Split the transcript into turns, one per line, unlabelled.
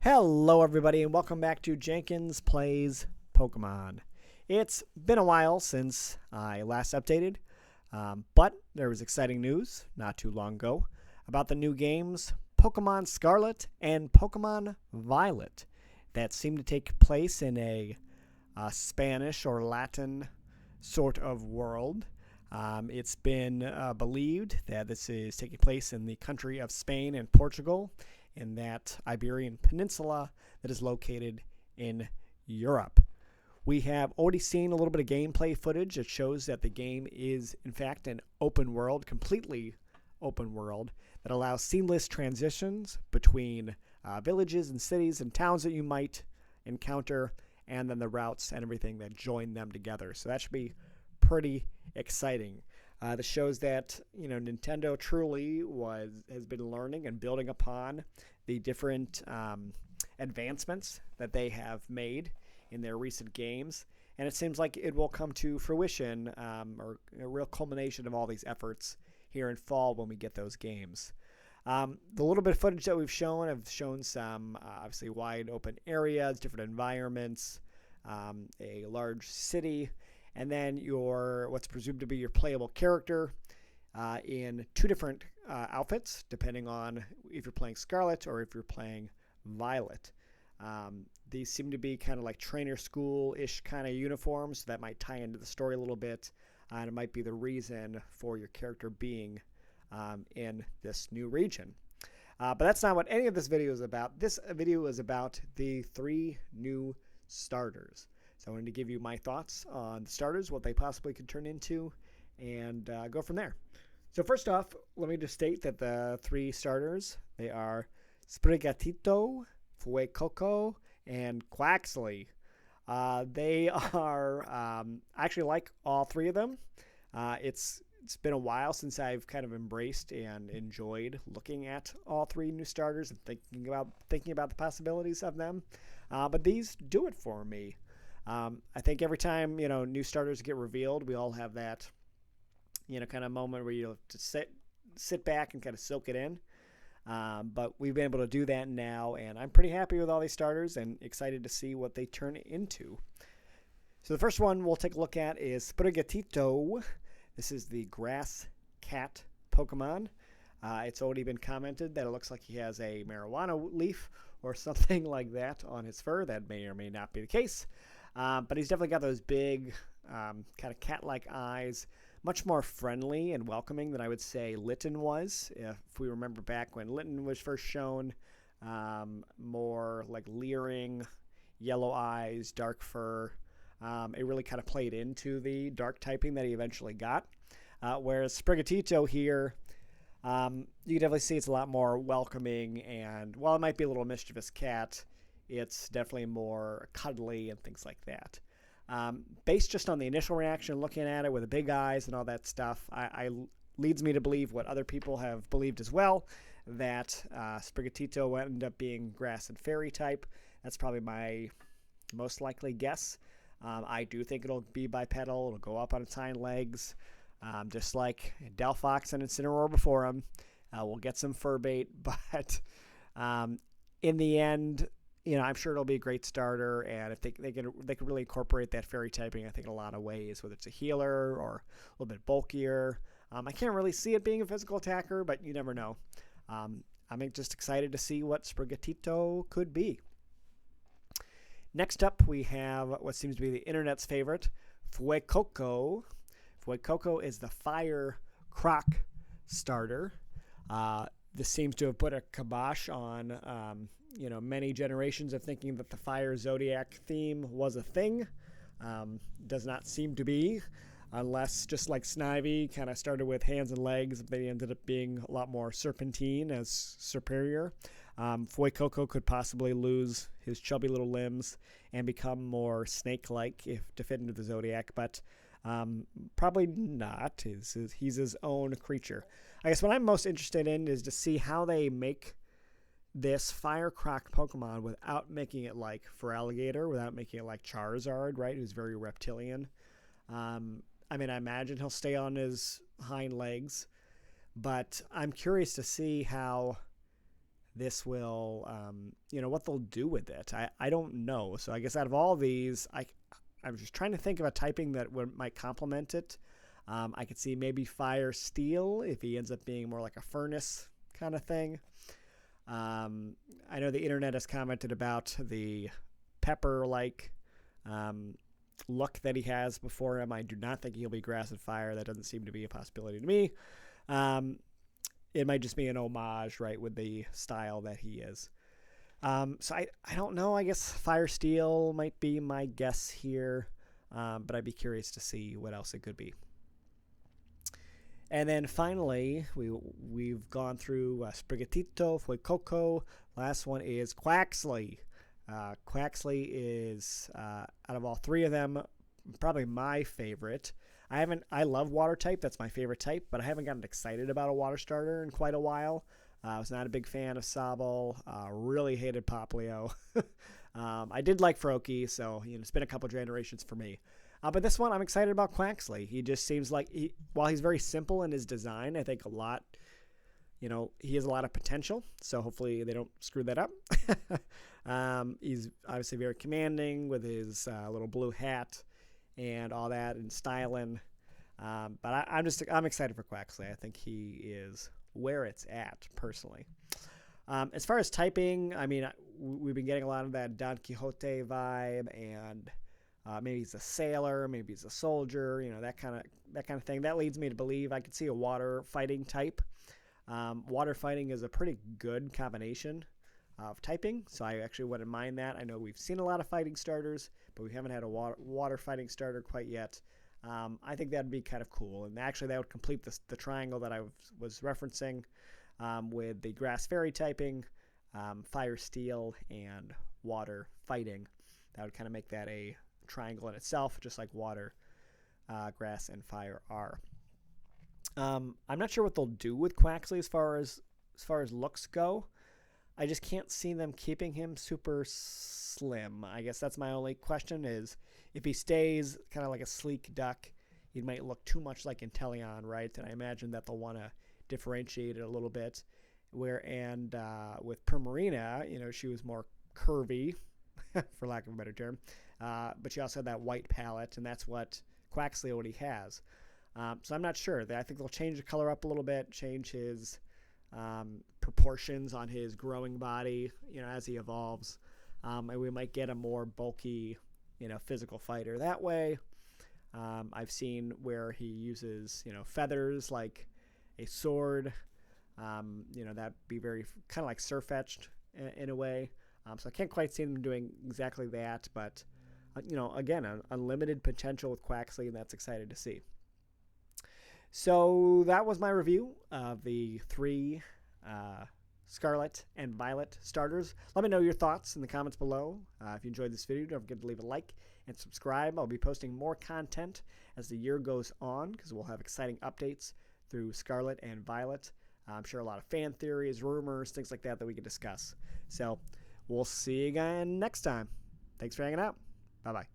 Hello, everybody, and welcome back to Jenkins Plays Pokemon. It's been a while since I last updated, but there was exciting news not too long ago about the new games Pokemon Scarlet and Pokemon Violet that seem to take place in a Spanish or Latin sort of world. It's been believed that this is taking place in the country of Spain and Portugal, in that Iberian Peninsula that is located in Europe. We have already seen a little bit of gameplay footage that shows that the game is, in fact, an open world, completely open world, that allows seamless transitions between villages and cities and towns that you might encounter, and then the routes and everything that join them together. So that should be pretty exciting. This shows that Nintendo truly has been learning and building upon the different advancements that they have made in their recent games, and it seems like it will come to fruition, or a real culmination of all these efforts here in fall when we get those games. The little bit of footage that we've shown have shown some obviously wide open areas, different environments, a large city, and then what's presumed to be your playable character in two different outfits, depending on if you're playing Scarlet or if you're playing Violet. These seem to be kind of like trainer school-ish kind of uniforms, so that might tie into the story a little bit, and it might be the reason for your character being in this new region. But that's not what any of this video is about. This video is about the 3 new starters. So I wanted to give you my thoughts on the starters, what they possibly could turn into, and go from there. So first off, let me just state that the 3 starters, they are Sprigatito, Fuecoco, and Quaxley. They are, I actually like all 3 of them. It's been a while since I've kind of embraced and enjoyed looking at all 3 new starters and thinking about the possibilities of them. But these do it for me. I think every time, new starters get revealed, we all have that, kind of moment where you have to sit back and kind of soak it in. But we've been able to do that now, and I'm pretty happy with all these starters and excited to see what they turn into. So the first one we'll take a look at is Sprigatito. This is the grass cat Pokemon. It's already been commented that it looks like he has a marijuana leaf or something like that on his fur. That may or may not be the case. But he's definitely got those big, kind of cat-like eyes, much more friendly and welcoming than I would say Litten was. If we remember back when Litten was first shown, more like leering, yellow eyes, dark fur. It really kind of played into the dark typing that he eventually got. Whereas Sprigatito here, you can definitely see it's a lot more welcoming, and while it might be a little mischievous cat, it's definitely more cuddly and things like that. Based just on the initial reaction, looking at it with the big eyes and all that stuff, I leads me to believe what other people have believed as well, that Sprigatito will end up being grass and fairy type. That's probably my most likely guess. I do think it'll be bipedal. It'll go up on its hind legs, just like Delphox and Incineroar before him. We'll get some fur bait, but in the end, I'm sure it'll be a great starter, and if they can really incorporate that fairy typing, I think in a lot of ways, whether it's a healer or a little bit bulkier. I can't really see it being a physical attacker, but you never know. I'm just excited to see what Sprigatito could be. Next up, we have what seems to be the internet's favorite, Fuecoco. Fuecoco is the Fire Croc starter. This seems to have put a kibosh on many generations of thinking that the Fire Zodiac theme was a thing. Does not seem to be, unless just like Snivy kind of started with hands and legs, they ended up being a lot more serpentine as superior. Fuecoco could possibly lose his chubby little limbs and become more snake-like to fit into the Zodiac, but probably not. He's his own creature. I guess what I'm most interested in is to see how they make this Fire Croc Pokemon without making it like Feraligatr, without making it like Charizard, right? Who's very reptilian. I imagine he'll stay on his hind legs, but I'm curious to see how this will, what they'll do with it. I don't know. So I guess out of all these, I'm just trying to think of a typing that might complement it. I could see maybe fire steel if he ends up being more like a furnace kind of thing. I know the internet has commented about the pepper-like look that he has before him. I do not think he'll be grass and fire. That doesn't seem to be a possibility to me. It might just be an homage, right, with the style that he is. So I don't know. I guess fire steel might be my guess here, but I'd be curious to see what else it could be. And then finally, we've gone through Sprigatito, Fuecoco. Last one is Quaxley. Quaxley is, out of all three of them, probably my favorite. I love water type. That's my favorite type, but I haven't gotten excited about a water starter in quite a while. I was not a big fan of Sobble. Really hated Poplio. I did like Froakie, so it's been a couple generations for me. But this one, I'm excited about Quaxley. He just seems like, while he's very simple in his design, I think he has a lot of potential. So hopefully they don't screw that up. He's obviously very commanding with his little blue hat and all that, and styling. But I'm excited for Quaxley. I think he is where it's at, personally. As far as typing, we've been getting a lot of that Don Quixote vibe, and maybe he's a sailor, maybe he's a soldier, that kind of thing. That leads me to believe I could see a water fighting type. Water fighting is a pretty good combination of typing, so I actually wouldn't mind that. I know we've seen a lot of fighting starters, but we haven't had a water fighting starter quite yet. I think that'd be kind of cool, and actually that would complete the triangle that I was referencing with the grass fairy typing, fire steel, and water fighting. That would kind of make that a triangle in itself, just like water, grass, and fire are. I'm not sure what they'll do with Quaxley as far as looks go. I just can't see them keeping him super slim. I guess that's my only question, is if he stays kind of like a sleek duck, he might look too much like Inteleon, right? And I imagine that they'll want to differentiate it a little bit. With Primarina, she was more curvy, for lack of a better term. But she also had that white palette, and that's what Quaxley already has. So I'm not sure. I think they'll change the color up a little bit, change his proportions on his growing body, as he evolves. And we might get a more bulky, physical fighter that way. I've seen where he uses, feathers like a sword. That'd be very kind of like Sirfetch'd in a way. So I can't quite see them doing exactly that, but again, unlimited potential with Quaxley, and that's exciting to see. So that was my review of the 3 Scarlet and Violet starters. Let me know your thoughts in the comments below. If you enjoyed this video, don't forget to leave a like and subscribe. I'll be posting more content as the year goes on, because we'll have exciting updates through Scarlet and Violet. I'm sure a lot of fan theories, rumors, things like that we can discuss. So we'll see you again next time. Thanks for hanging out. Bye-bye.